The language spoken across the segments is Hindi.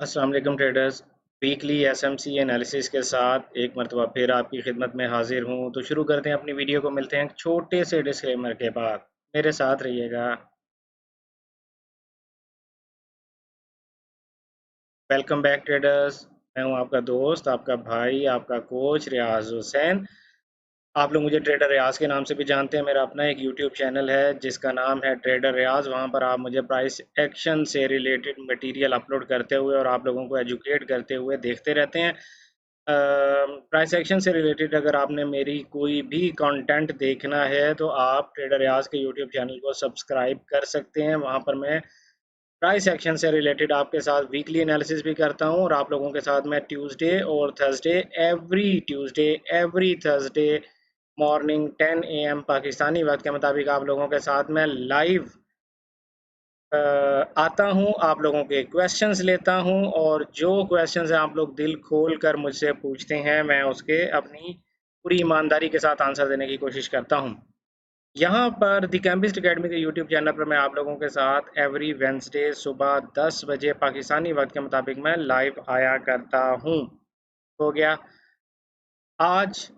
अस्सलाम वालेकुम ट्रेडर्स। वीकली एसएमसी एनालिसिस के साथ एक मरतबा फिर आपकी खिदमत में हाजिर हूँ। तो शुरू करते हैं अपनी वीडियो को। मिलते हैं एक छोटे से डिस्क्लेमर के बाद। मेरे साथ रहिएगा। Welcome back traders. मैं हूँ आपका दोस्त, आपका भाई, आपका कोच रियाज हुसैन। आप लोग मुझे ट्रेडर रियाज के नाम से भी जानते हैं। मेरा अपना एक यूट्यूब चैनल है जिसका नाम है ट्रेडर रियाज। वहाँ पर आप मुझे प्राइस एक्शन से रिलेटेड मटेरियल अपलोड करते हुए और आप लोगों को एजुकेट करते हुए देखते रहते हैं। प्राइस एक्शन से रिलेटेड अगर आपने मेरी कोई भी कंटेंट देखना है तो आप ट्रेडर रियाज के यूट्यूब चैनल को सब्सक्राइब कर सकते हैं। वहाँ पर मैं प्राइस एक्शन से रिलेटेड आपके साथ वीकली एनालिसिस भी करता हूँ और आप लोगों के साथ मैं ट्यूसडे और Thursday, every Tuesday, every Thursday morning 10 AM Pakistani वक्त के मुताबिक आप लोगों के साथ मैं लाइव आता हूँ। आप लोगों के क्वेश्चंस लेता हूँ और जो क्वेश्चंस हैं आप लोग दिल खोल कर मुझसे पूछते हैं, मैं उसके अपनी पूरी ईमानदारी के साथ आंसर देने की कोशिश करता हूँ। यहाँ पर द कैम्बिस्ट अकेडमी के यूट्यूब चैनल पर मैं आप लोगों के साथ एवरी वेंसडे सुबह 10 बजे पाकिस्तानी वक्त के मुताबिक मैं लाइव आया करता हूँ। हो गया। आज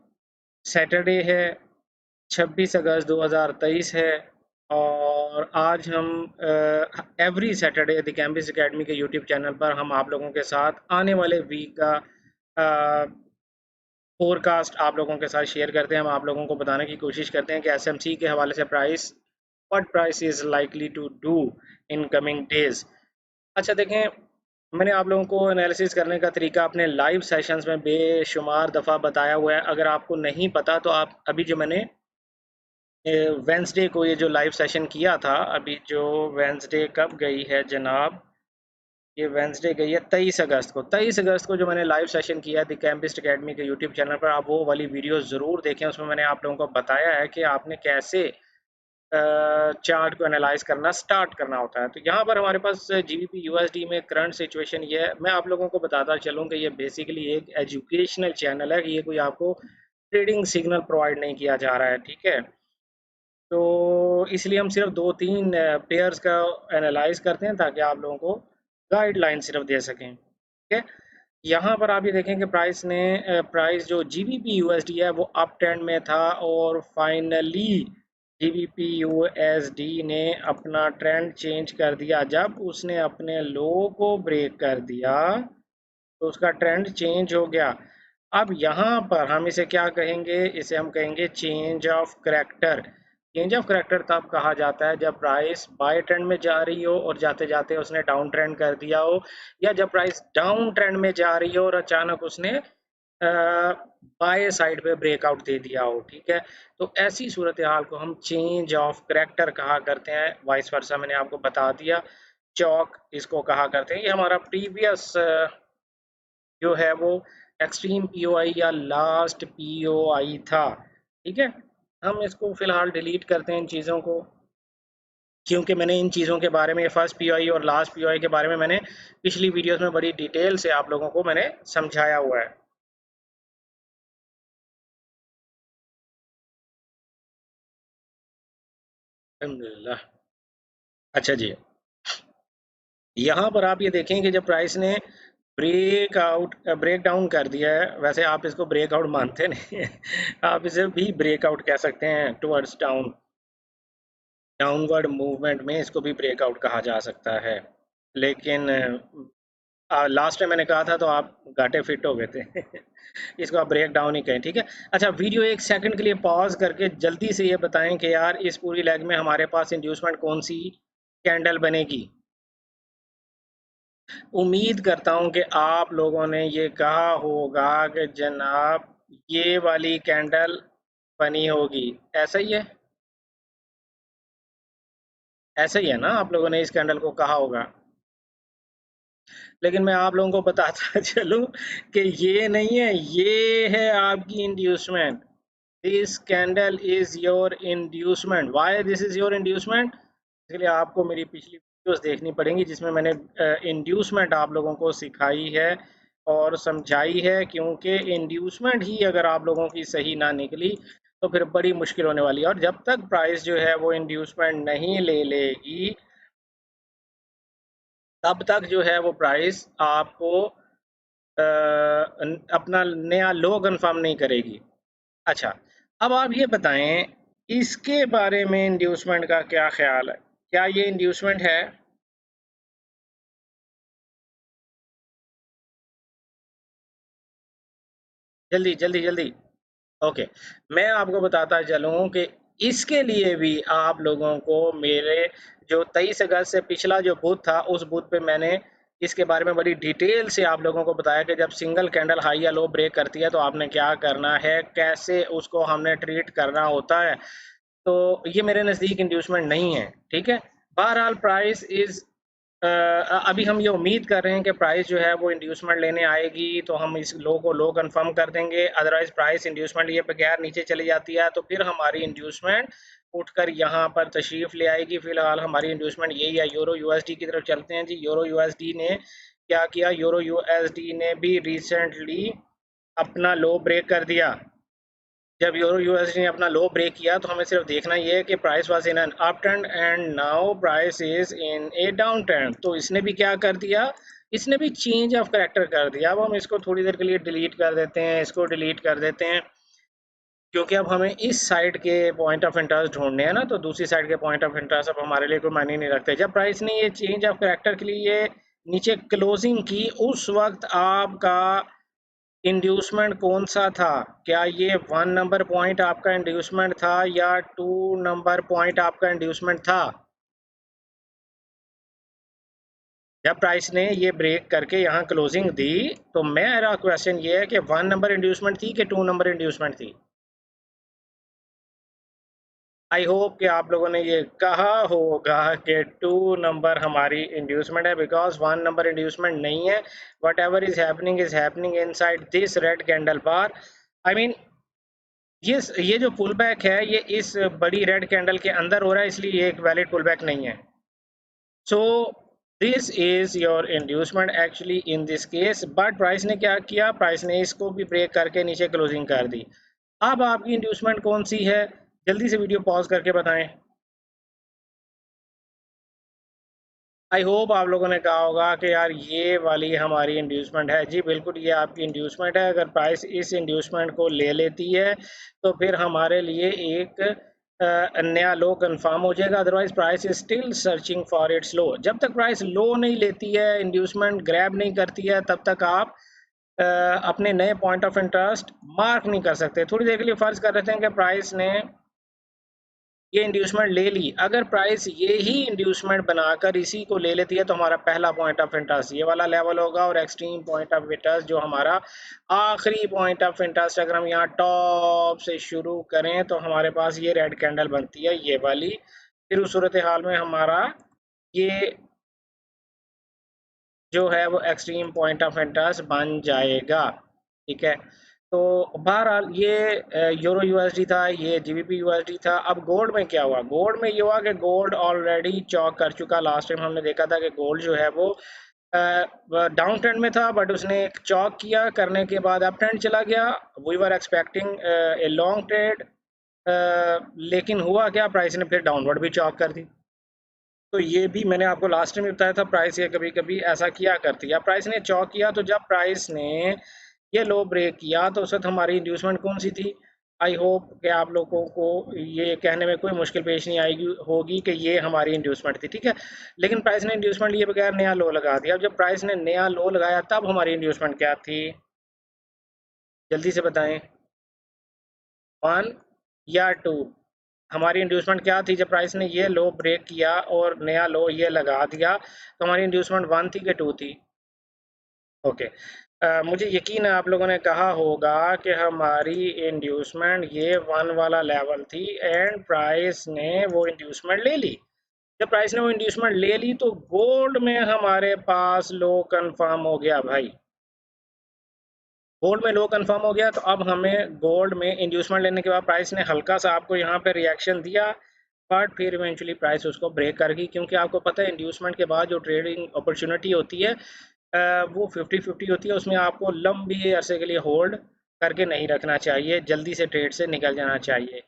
सैटरडे है, 26 अगस्त 2023 है और आज हम एवरी सैटरडे द कैम्बिस एकेडमी के यूट्यूब चैनल पर हम आप लोगों के साथ आने वाले वीक का फोरकास्ट आप लोगों के साथ शेयर करते हैं। हम आप लोगों को बताने की कोशिश करते हैं कि एसएमसी के हवाले से price, what price is likely to do in coming days. अच्छा देखें, मैंने आप लोगों को एनालिसिस करने का तरीका अपने लाइव सेशंस में बेशुमार दफ़ा बताया हुआ है। अगर आपको नहीं पता तो आप अभी जो मैंने वेंसडे को ये जो लाइव सेशन किया था, अभी जो वेंसडे कब गई है जनाब, ये वेंसडे गई है 23 अगस्त को। 23 अगस्त को जो मैंने लाइव सेशन किया द कैम्बिस्ट एकेडमी के यूट्यूब चैनल पर, आप वो वाली वीडियो ज़रूर देखें। उसमें मैंने आप लोगों को बताया है कि आपने कैसे चार्ट को एनालाइज करना स्टार्ट करना होता है। तो यहाँ पर हमारे पास जीबीपी यूएसडी में करंट सिचुएशन ये है। मैं आप लोगों को बताता चलूँ कि ये बेसिकली एक एजुकेशनल चैनल है, कि ये कोई आपको ट्रेडिंग सिग्नल प्रोवाइड नहीं किया जा रहा है, ठीक है। तो इसलिए हम सिर्फ दो तीन पेयर्स का एनालाइज करते हैं ताकि आप लोगों को गाइडलाइन सिर्फ दे सकें, ठीक है। यहाँ पर आप ये देखें कि प्राइस जो जीबीपी यूएसडी है वो अप ट्रेंड में था और फाइनली जीबीपी यूएसडी ने अपना ट्रेंड चेंज कर दिया। जब उसने अपने लो को ब्रेक कर दिया तो उसका ट्रेंड चेंज हो गया। अब यहाँ पर हम इसे क्या कहेंगे, इसे हम कहेंगे change of character. Change of character तब कहा जाता है जब प्राइस बाय ट्रेंड में जा रही हो और जाते जाते उसने डाउन ट्रेंड कर दिया हो, या जब प्राइस डाउन ट्रेंड में जा रही हो और अचानक उसने बाय साइड पे ब्रेकआउट दे दिया हो, ठीक है। तो ऐसी सूरत हाल को हम चेंज ऑफ करैक्टर कहा करते हैं। वाइस वर्सा मैंने आपको बता दिया। चौक इसको कहा करते हैं। ये हमारा प्रीवियस जो है वो एक्सट्रीम पीओआई या लास्ट पीओआई था, ठीक है। हम इसको फिलहाल डिलीट करते हैं इन चीज़ों को, क्योंकि मैंने इन चीज़ों के बारे में, फर्स्ट पीओआई और लास्ट पीओआई के बारे में मैंने पिछली वीडियोस में बड़ी डिटेल से आप लोगों को मैंने समझाया हुआ है। अल्हम्दुलिल्लाह। अच्छा जी, यहाँ पर आप ये देखें कि जब प्राइस ने ब्रेक डाउन कर दिया है, वैसे आप इसको ब्रेकआउट मानते नहीं हैं। आप इसे भी ब्रेकआउट कह सकते हैं। टुवर्ड्स डाउनवर्ड मूवमेंट में इसको भी ब्रेकआउट कहा जा सकता है। लेकिन लास्ट टाइम मैंने कहा था तो आप घाटे फिट हो गए थे। इसको आप ब्रेक डाउन ही कहें, ठीक है। अच्छा, वीडियो एक सेकंड के लिए पॉज करके जल्दी से ये बताएं कि यार इस पूरी लेग में हमारे पास इंड्यूसमेंट कौन सी कैंडल बनेगी। उम्मीद करता हूं कि आप लोगों ने ये कहा होगा कि जनाब ये वाली कैंडल बनी होगी। ऐसा ही है, ऐसा ही है ना, आप लोगों ने इस कैंडल को कहा होगा। लेकिन मैं आप लोगों को बताता चलूं कि ये नहीं है, ये है आपकी inducement. This candle is your inducement. Why this is your inducement? इसलिए आपको मेरी पिछली वीडियोस देखनी पड़ेंगी जिसमें मैंने इंड्यूसमेंट आप लोगों को सिखाई है और समझाई है, क्योंकि इंड्यूसमेंट ही अगर आप लोगों की सही ना निकली तो फिर बड़ी मुश्किल होने वाली है। और जब तक प्राइस जो है वो इंड्यूसमेंट नहीं ले लेगी तब तक जो है वो प्राइस आपको अपना नया लो कंफर्म नहीं करेगी। अच्छा, अब आप ये बताएं इसके बारे में इंड्यूसमेंट का क्या ख्याल है? क्या ये इंड्यूसमेंट है? जल्दी जल्दी जल्दी। ओके, मैं आपको बताता चलूं कि इसके लिए भी आप लोगों को मेरे जो 23 अगस्त से पिछला जो बूथ था उस बूथ पे मैंने इसके बारे में बड़ी डिटेल से आप लोगों को बताया कि जब सिंगल कैंडल हाई या लो ब्रेक करती है तो आपने क्या करना है, कैसे उसको हमने ट्रीट करना होता है। तो ये मेरे नज़दीक इंड्यूसमेंट नहीं है, ठीक है। बहरहाल प्राइस इज़ अभी हम ये उम्मीद कर रहे हैं कि प्राइस जो है वो इंड्यूसमेंट लेने आएगी तो हम इस लो को लो कंफर्म कर देंगे। अदरवाइज प्राइस इंड्यूसमेंट लिए बगैर नीचे चली जाती है तो फिर हमारी इंड्यूसमेंट उठकर यहाँ पर तशरीफ ले आएगी। फिलहाल हमारी इंड्यूसमेंट यही है। यूरो यूएसडी की तरफ चलते हैं जी। यूरो यूएसडी ने क्या किया? यूरो यूएसडी ने भी रिसेंटली अपना लो ब्रेक कर दिया। जब यूरो यूएसडी ने अपना लो ब्रेक किया तो हमें सिर्फ देखना ये है कि price was in an up trend and now price is in A down trend. तो इसने भी क्या कर दिया? इसने भी चेंज ऑफ करेक्टर कर दिया। अब हम इसको थोड़ी देर के लिए डिलीट कर देते हैं, इसको डिलीट कर देते हैं, क्योंकि अब हमें इस साइड के पॉइंट ऑफ इंटरेस्ट ढूंढने हैं ना, तो दूसरी साइड के पॉइंट ऑफ इंटरेस्ट अब हमारे लिए कोई मायने नहीं रखते। जब प्राइस ने ये चेंज ऑफ करेक्टर के लिए ये नीचे क्लोजिंग की उस वक्त आपका इंड्यूसमेंट कौन सा था? क्या ये 1 नंबर पॉइंट आपका इंड्यूसमेंट था या 2 नंबर पॉइंट आपका इंड्यूसमेंट था? जब प्राइस ने ये ब्रेक करके यहाँ क्लोजिंग दी तो मेरा क्वेश्चन ये है कि 1 नंबर इंड्यूसमेंट थी कि 2 नंबर इंड्यूसमेंट थी? आई होप कि आप लोगों ने ये कहा होगा कि 2 नंबर हमारी इंड्यूसमेंट है, बिकॉज 1 नंबर इंड्यूसमेंट नहीं है। What ever is happening inside this red candle bar. I mean ये जो पुल बैक है ये इस बड़ी रेड कैंडल के अंदर हो रहा है, इसलिए ये एक वैलिड पुल बैक नहीं है। So this is your inducement actually in this case. But price ने क्या किया? प्राइस ने इसको भी ब्रेक करके नीचे क्लोजिंग कर दी। अब आपकी इंड्यूसमेंट कौन सी है? जल्दी से वीडियो पॉज करके बताएं। आई होप आप लोगों ने कहा होगा कि यार ये वाली हमारी इंड्यूसमेंट है। जी बिल्कुल, ये आपकी इंड्यूसमेंट है। अगर प्राइस इस इंड्यूसमेंट को ले लेती है तो फिर हमारे लिए एक नया लो कंफर्म हो जाएगा। Otherwise price is still searching for its low. जब तक प्राइस लो नहीं लेती है, इंड्यूसमेंट ग्रैब नहीं करती है, तब तक आप अपने नए पॉइंट ऑफ इंटरेस्ट मार्क नहीं कर सकते। थोड़ी देर के लिए फर्ज कर रहे हैं कि प्राइस ने ये इंड्यूसमेंट ले ली। अगर प्राइस ये ही इंड्यूसमेंट बनाकर इसी को ले लेती है तो हमारा पहला पॉइंट ऑफ इंटरेस्ट ये वाला लेवल होगा, और एक्सट्रीम पॉइंट ऑफ इंटरेस्ट जो हमारा आखिरी पॉइंट ऑफ इंटरेस्ट, अगर हम यहाँ टॉप से शुरू करें तो हमारे पास ये रेड कैंडल बनती है, ये वाली। फिर उस सूरत हाल में हमारा ये जो है वो एक्सट्रीम पॉइंट ऑफ इंटरेस्ट बन जाएगा, ठीक है। तो बहरहाल ये यूरो यूएसडी था, ये जीबीपी यूएसडी था। अब गोल्ड में क्या हुआ? गोल्ड में ये हुआ कि गोल्ड ऑलरेडी चौक कर चुका। लास्ट टाइम हमने देखा था कि गोल्ड जो है वो डाउन ट्रेंड में था, बट उसने एक चौक किया, करने के बाद अप ट्रेंड चला गया। We were expecting a long trade, लेकिन हुआ क्या? प्राइस ने फिर डाउनवर्ड भी चौक कर दी। तो ये भी मैंने आपको लास्ट टाइम बताया था, प्राइस ये कभी कभी ऐसा किया करती है। प्राइस ने चौक किया, तो जब प्राइस ने ये लो ब्रेक किया तो उस वक्त हमारी इंड्यूसमेंट कौन सी थी? आई होप कि आप लोगों को ये कहने में कोई मुश्किल पेश नहीं आएगी होगी कि ये हमारी इंड्यूसमेंट थी, ठीक है। लेकिन प्राइस ने इंड्यूसमेंट लिए बगैर नया लो लगा दिया। अब जब प्राइस ने नया लो लगाया तब हमारी इंड्यूसमेंट क्या थी? जल्दी से बताएं। 1 या 2? हमारी इंड्यूसमेंट क्या थी? जब प्राइस ने ये लो ब्रेक किया और नया लो ये लगा दिया तो हमारी इंड्यूसमेंट 1 थी कि 2 थी? ओके, मुझे यकीन है आप लोगों ने कहा होगा कि हमारी इंड्यूसमेंट ये 1 वाला लेवल थी एंड प्राइस ने वो इंड्यूसमेंट ले ली। जब प्राइस ने वो इंड्यूसमेंट ले ली तो गोल्ड में हमारे पास लो कंफर्म हो गया भाई। गोल्ड में लो कंफर्म हो गया, तो अब हमें गोल्ड में इंड्यूसमेंट लेने के बाद प्राइस ने हल्का सा आपको यहाँ पे रिएक्शन दिया, बट फिर इवेंचुअली प्राइस उसको ब्रेक कर गई। क्योंकि आपको पता है इंड्यूसमेंट के बाद जो ट्रेडिंग अपॉर्चुनिटी होती है वो 50-50 होती है। उसमें आपको लंबी अरसे के लिए होल्ड करके नहीं रखना चाहिए, जल्दी से ट्रेड से निकल जाना चाहिए।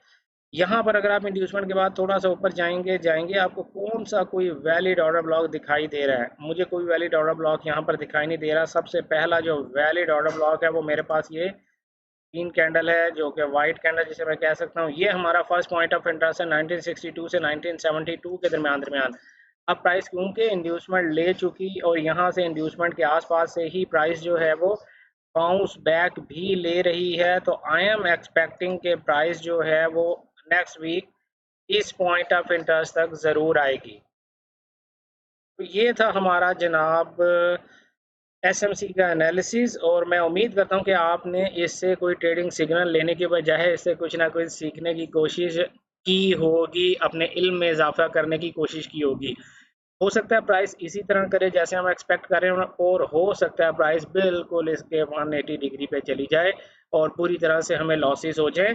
यहाँ पर अगर आप इंड्यूसमेंट के बाद थोड़ा सा ऊपर जाएंगे जाएंगे आपको कौन सा कोई वैलिड ऑर्डर ब्लॉक दिखाई दे रहा है? मुझे कोई वैलिड ऑर्डर ब्लॉक यहाँ पर दिखाई नहीं दे रहा। सबसे पहला जो वैलिड ऑर्डर ब्लॉक है वो मेरे पास ये ग्रीन कैंडल है, जो कि वाइट कैंडल जिसे मैं कह सकता हूँ। ये हमारा फर्स्ट पॉइंट ऑफ इंटरेस्ट है 1962 से 1972 के दरमियान दरमियान। अब प्राइस क्योंकि इंड्यूसमेंट ले चुकी और यहाँ से इंड्यूसमेंट के आसपास से ही प्राइस जो है वो बाउंस बैक भी ले रही है, तो आई एम एक्सपेक्टिंग के प्राइस जो है वो नेक्स्ट वीक इस पॉइंट ऑफ इंटरेस्ट तक ज़रूर आएगी। तो ये था हमारा जनाब एसएमसी का एनालिसिस, और मैं उम्मीद करता हूँ कि आपने इससे कोई ट्रेडिंग सिग्नल लेने के बजाय इससे कुछ ना कुछ सीखने की कोशिश की होगी, अपने इल्म में इजाफा करने की कोशिश की होगी। हो सकता है प्राइस इसी तरह करे जैसे हम एक्सपेक्ट कर रहे हैं, और हो सकता है प्राइस बिल्कुल इसके 180 डिग्री पे चली जाए और पूरी तरह से हमें लॉसेस हो जाए।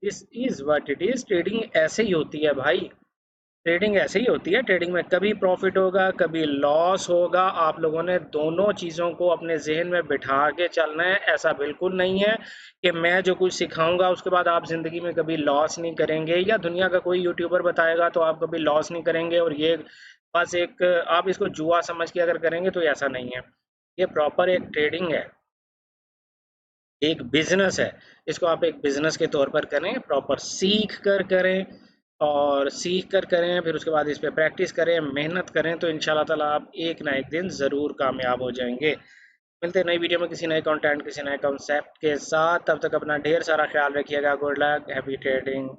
This is what it is. Trading ऐसे ही होती है भाई, ट्रेडिंग ऐसे ही होती है। ट्रेडिंग में कभी प्रॉफिट होगा कभी लॉस होगा। आप लोगों ने दोनों चीज़ों को अपने जहन में बिठा के चलना है। ऐसा बिल्कुल नहीं है कि मैं जो कुछ सिखाऊंगा उसके बाद आप ज़िंदगी में कभी लॉस नहीं करेंगे, या दुनिया का कोई यूट्यूबर बताएगा तो आप कभी लॉस नहीं करेंगे, और ये बस एक आप इसको जुआ समझ के अगर करेंगे तो ऐसा नहीं है। ये प्रॉपर एक ट्रेडिंग है, एक बिजनेस है। इसको आप एक बिजनेस के तौर पर करें, प्रॉपर सीख कर करें, और सीख कर करें फिर उसके बाद इस पे प्रैक्टिस करें, मेहनत करें, तो इंशाल्लाह ताला आप एक ना एक दिन ज़रूर कामयाब हो जाएंगे। मिलते हैं नई वीडियो में किसी नए कंटेंट किसी नए कॉन्सेप्ट के साथ। तब तक अपना ढेर सारा ख्याल रखिएगा। Good luck, happy trading.